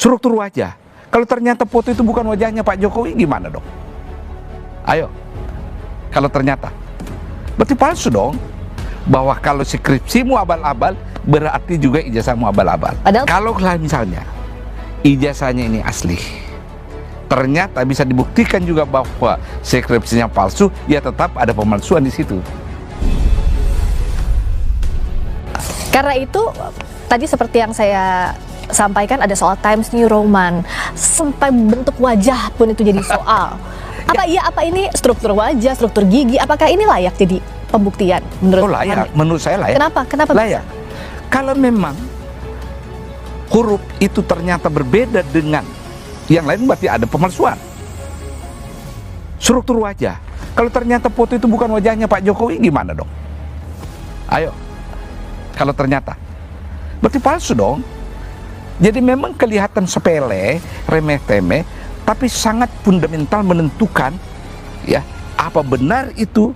struktur wajah. Kalau ternyata foto itu bukan wajahnya Pak Jokowi, gimana dong? Ayo, kalau ternyata berarti palsu dong. Bahwa kalau skripsimu abal-abal, berarti juga ijazahmu abal-abal. Kalau misalnya ijazahnya ini asli, ternyata bisa dibuktikan juga bahwa skripsinya palsu, ya tetap ada pemalsuan di situ. Karena itu tadi seperti yang saya sampaikan, ada soal Times New Roman, sampai bentuk wajah pun itu jadi soal. Apa ini struktur wajah, struktur gigi, apakah ini layak jadi pembuktian menurut layak? Menurut saya layak. Kenapa layak? Kalau memang huruf itu ternyata berbeda dengan yang lain, berarti ada pemalsuan. Struktur wajah, kalau ternyata foto itu bukan wajahnya Pak Jokowi, gimana dong? Ayo, kalau ternyata berarti palsu dong. Jadi memang kelihatan sepele, remeh-temeh, tapi sangat fundamental menentukan ya apa benar itu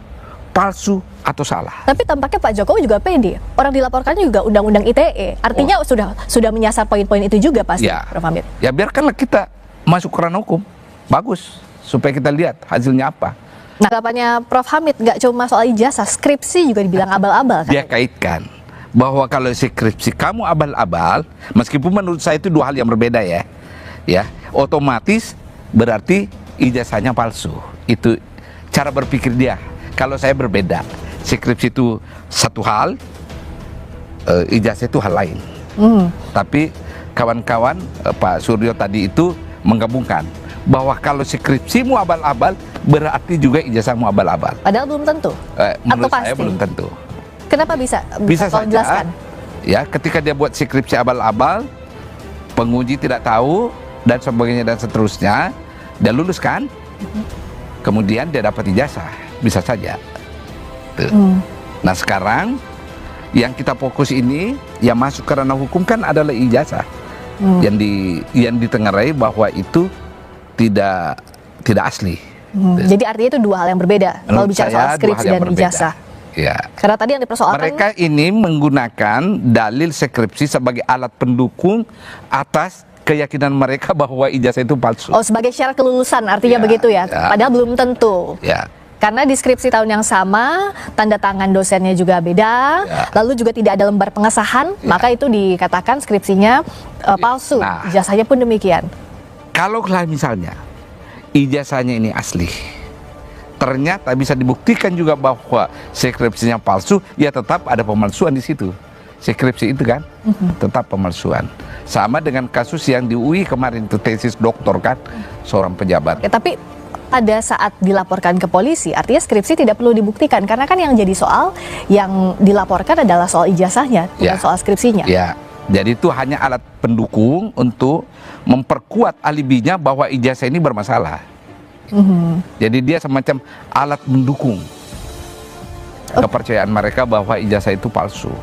palsu atau salah. Tapi tampaknya Pak Jokowi juga pede. Orang dilaporkannya juga undang-undang ITE. Artinya sudah menyasar poin-poin itu juga pasti, ya, Prof. Hamid. Ya biarkanlah kita masuk ke ranah hukum. Bagus, supaya kita lihat hasilnya apa. Nah, tanggapannya Prof. Hamid nggak cuma soal ijazah, skripsi juga dibilang abal-abal kan? Dia kaitkan bahwa kalau skripsi kamu abal-abal, meskipun menurut saya itu dua hal yang berbeda ya, otomatis berarti ijazahnya palsu. Itu cara berpikir dia. Kalau saya berbeda, skripsi itu satu hal, ijazah itu hal lain. Tapi kawan-kawan Pak Suryo tadi itu menggabungkan bahwa kalau skripsimu abal-abal, berarti juga ijazahmu abal-abal. Padahal belum tentu. Menurut atau pasti? saya belum tentu. Kenapa bisa? Bisa saja. Jelaskan. Ya, ketika dia buat skripsi abal-abal, penguji tidak tahu dan sebagainya dan seterusnya, dia lulus kan? Kemudian dia dapat ijazah, bisa saja. Nah sekarang yang kita fokus ini, yang masuk ke ranah hukum kan adalah ijazah, yang ditengarai bahwa itu tidak asli. Jadi artinya itu dua hal yang berbeda kalau bicara soal skripsi dan ijazah. Ya. Karena tadi yang dipersoalkan, mereka ini menggunakan dalil skripsi sebagai alat pendukung atas keyakinan mereka bahwa ijazah itu palsu. Oh, sebagai syarat kelulusan artinya begitu ya? Padahal belum tentu. Ya. Karena di skripsi tahun yang sama, tanda tangan dosennya juga beda, lalu juga tidak ada lembar pengesahan, maka itu dikatakan skripsinya palsu. Nah, ijazahnya pun demikian. Kalau misalnya ijazahnya ini asli, ternyata bisa dibuktikan juga bahwa skripsinya palsu, ya tetap ada pemalsuan di situ. Skripsi itu kan tetap pemalsuan. Sama dengan kasus yang di UI kemarin itu, tesis doktor kan, seorang pejabat. Ya, tapi pada saat dilaporkan ke polisi, artinya skripsi tidak perlu dibuktikan, karena kan yang jadi soal, yang dilaporkan adalah soal ijazahnya, bukan soal skripsinya. Ya, jadi itu hanya alat pendukung untuk memperkuat alibinya bahwa ijazah ini bermasalah. Jadi dia semacam alat mendukung kepercayaan mereka bahwa ijazah itu palsu.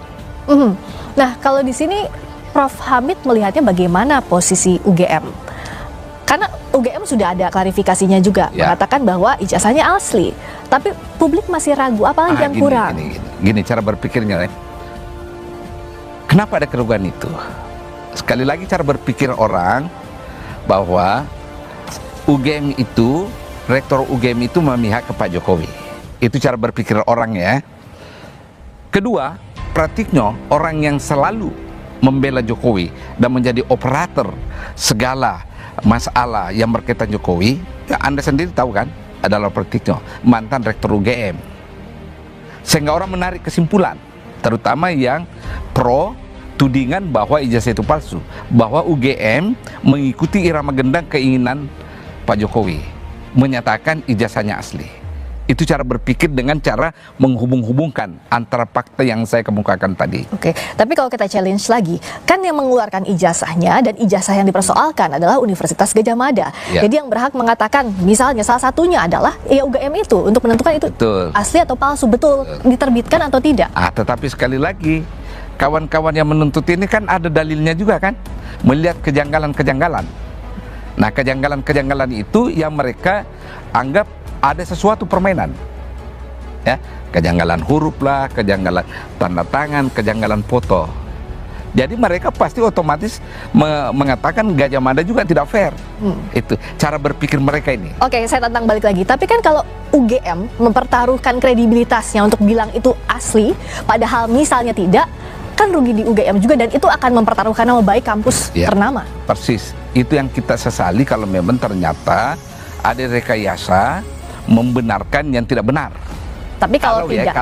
Nah, kalau di sini Prof. Hamid melihatnya bagaimana posisi UGM? Karena UGM sudah ada klarifikasinya juga, mengatakan bahwa ijazahnya asli, tapi publik masih ragu, apalagi yang kurang. Gini cara berpikirnya. Kenapa ada keraguan itu? Sekali lagi cara berpikir orang bahwa UGM itu, rektor UGM itu memihak ke Pak Jokowi. Itu cara berpikir orang ya. Kedua, Pratikno orang yang selalu membela Jokowi dan menjadi operator segala masalah yang berkaitan Jokowi. Ya, Anda sendiri tahu kan, adalah Pratikno, mantan rektor UGM. Sehingga orang menarik kesimpulan, terutama yang pro tudingan bahwa ijazah itu palsu, bahwa UGM mengikuti irama gendang keinginan Pak Jokowi, menyatakan ijazahnya asli. Itu cara berpikir dengan cara menghubung-hubungkan antara fakta yang saya kemukakan tadi. Oke, tapi kalau kita challenge lagi, kan yang mengeluarkan ijazahnya dan ijazah yang dipersoalkan adalah Universitas Gadjah Mada. Jadi yang berhak mengatakan, misalnya salah satunya adalah UGM itu, untuk menentukan itu asli atau palsu, betul diterbitkan atau tidak. Tetapi sekali lagi, kawan-kawan yang menuntut ini kan ada dalilnya juga kan, melihat kejanggalan-kejanggalan. Nah, kejanggalan-kejanggalan itu yang mereka anggap ada sesuatu permainan, ya, kejanggalan huruf lah, kejanggalan tanda tangan, kejanggalan foto. Jadi mereka pasti otomatis mengatakan Gajah Mada juga tidak fair. Itu cara berpikir mereka ini. Oke, saya tantang balik lagi. Tapi kan kalau UGM mempertaruhkan kredibilitasnya untuk bilang itu asli, padahal misalnya tidak, kan rugi di UGM juga, dan itu akan mempertaruhkan nama baik kampus ternama. Persis. Itu yang kita sesali kalau memang ternyata ada rekayasa membenarkan yang tidak benar. Tapi kalau tidak,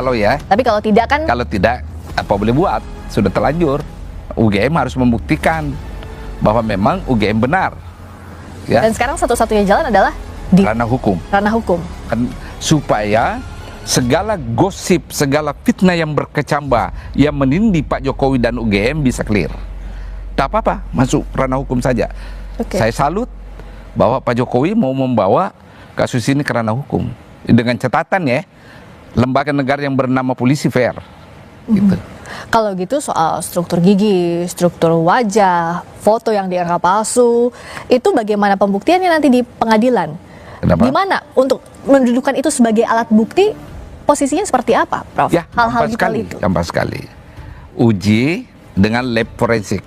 tapi kalau tidak kan, kalau tidak apa boleh buat, sudah terlanjur. UGM harus membuktikan bahwa memang UGM benar. Ya. Dan sekarang satu-satunya jalan adalah di ranah hukum. Ranah hukum. Kan, supaya segala gosip, segala fitnah yang berkecambah yang menindih Pak Jokowi dan UGM bisa clear. Tak apa-apa, masuk ranah hukum saja. Saya salut bahwa Pak Jokowi mau membawa kasus ini ke ranah hukum dengan catatan ya, lembaga negara yang bernama polisi fair. Gitu. Kalau gitu soal struktur gigi, struktur wajah, foto yang dianggap palsu, itu bagaimana pembuktiannya nanti di pengadilan? Kenapa? Gimana untuk mendudukan itu sebagai alat bukti? Posisinya seperti apa, Prof? Ya, hal-hal itu. Gampang sekali. Uji dengan lab forensik.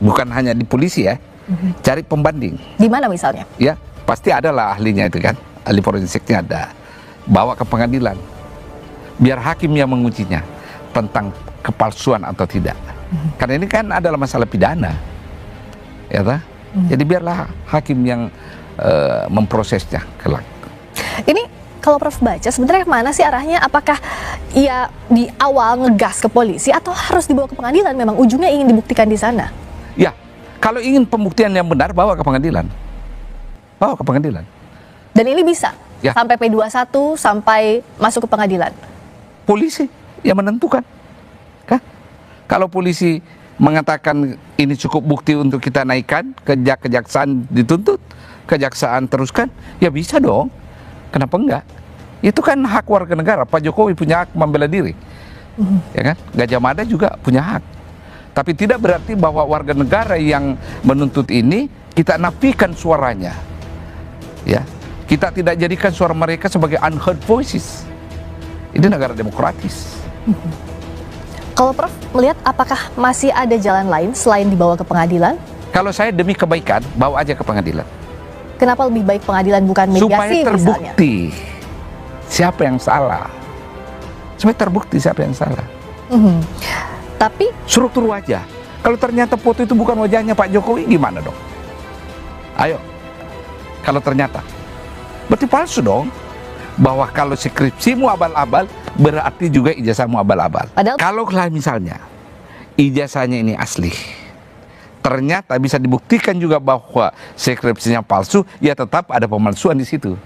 Bukan hanya di polisi ya. Cari pembanding. Di mana misalnya? Ya, pasti ada lah ahlinya itu kan. Ahli forensiknya ada. Bawa ke pengadilan. Biar hakim yang mengujinya tentang kepalsuan atau tidak. Karena ini kan adalah masalah pidana. Ya toh? Jadi biarlah hakim yang memprosesnya kelak. Ini kalau Prof baca sebenarnya mana sih arahnya? Apakah ia di awal ngegas ke polisi atau harus dibawa ke pengadilan? Memang ujungnya ingin dibuktikan di sana. Ya, kalau ingin pembuktian yang benar bawa ke pengadilan. Bawa ke pengadilan. Dan ini bisa ya. Sampai P21 sampai masuk ke pengadilan. Polisi yang menentukan. Kah? Kalau polisi mengatakan ini cukup bukti untuk kita naikkan, kejaksaan dituntut, kejaksaan teruskan, ya bisa dong. Kenapa enggak? Itu kan hak warga negara. Pak Jokowi punya hak membela diri. Ya kan? Gajah Mada juga punya hak. Tapi tidak berarti bahwa warga negara yang menuntut ini kita nafikan suaranya. Ya. Kita tidak jadikan suara mereka sebagai unheard voices. Ini negara demokratis. Kalau Prof melihat apakah masih ada jalan lain selain dibawa ke pengadilan? Kalau saya demi kebaikan, bawa aja ke pengadilan. Kenapa lebih baik pengadilan bukan mediasi supaya terbukti misalnya? Siapa yang salah. Supaya terbukti siapa yang salah. Tapi struktur wajah. Kalau ternyata foto itu bukan wajahnya Pak Jokowi, gimana dong? Ayo. Kalau ternyata berarti palsu dong. Bahwa kalau skripsimu abal-abal, berarti juga ijazahmu abal-abal. Kalau misalnya ijazahnya ini asli, ternyata bisa dibuktikan juga bahwa skripsinya palsu, ya tetap ada pemalsuan di situ.